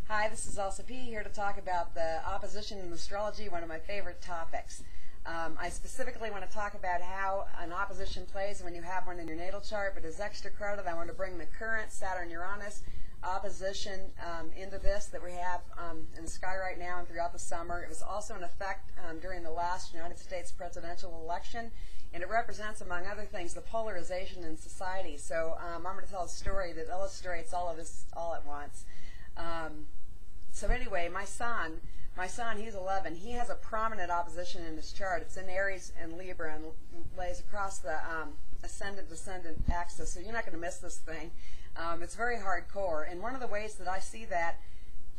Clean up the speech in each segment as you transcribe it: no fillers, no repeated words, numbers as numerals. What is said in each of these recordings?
Hi, this is Elsa P. here to talk about the opposition in astrology, one of my favorite topics. I specifically want to talk about how an opposition plays when you have one in your natal chart, but as extra credit I want to bring the current Saturn Uranus opposition into this that we have in the sky right now and throughout the summer. It was also in effect during the last United States presidential election, and it represents, among other things, the polarization in society. So I'm going to tell a story that illustrates all of this all at once. So anyway, my son, he's 11. He has a prominent opposition in his chart. It's in Aries and Libra and lays across the ascendant-descendant axis, so you're not going to miss this thing. It's very hardcore, and one of the ways that I see that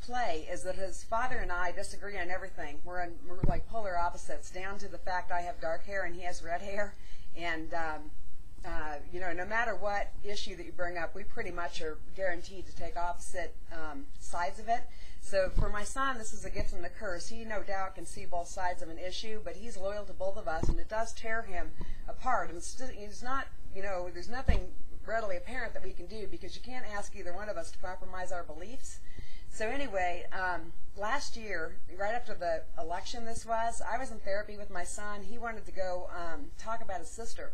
play is that his father and I disagree on everything. We're like polar opposites, down to the fact I have dark hair and he has red hair, and you know, no matter what issue that you bring up, we pretty much are guaranteed to take opposite sides of it. So for my son, this is a gift and a curse. He no doubt can see both sides of an issue, but he's loyal to both of us, and it does tear him apart. And he's not, you know, there's nothing readily apparent that we can do, because you can't ask either one of us to compromise our beliefs. So anyway, last year, right after the election I was in therapy with my son. He wanted to go talk about his sister.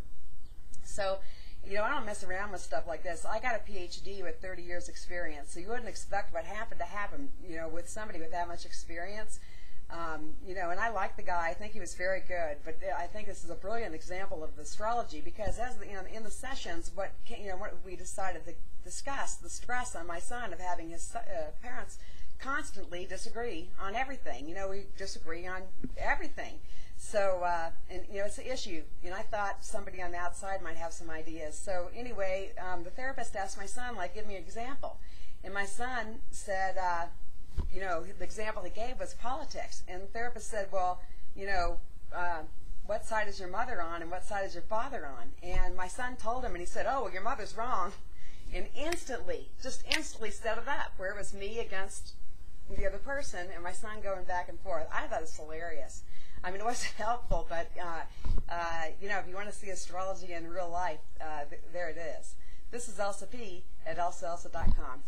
So, you know, I don't mess around with stuff like this. I got a PhD with 30 years experience, so you wouldn't expect what happened to happen, you know, with somebody with that much experience. You know, and I like the guy. I think he was very good, but I think this is a brilliant example of astrology, because as the, you know, in the sessions, what we decided to discuss, the stress on my son of having his parents constantly disagree on everything. You know, we disagree on everything. So, and you know, it's an issue, and I thought somebody on the outside might have some ideas. So anyway, the therapist asked my son, like, give me an example. And my son said, you know, the example he gave was politics. And the therapist said, well, you know, what side is your mother on and what side is your father on? And my son told him, and he said, oh, well, your mother's wrong. And instantly, just instantly set it up, where it was me against the other person, and my son going back and forth. I thought it was hilarious. I mean, it wasn't helpful, but, you know, if you want to see astrology in real life, there it is. This is Elsa P. at elsaelsa.com.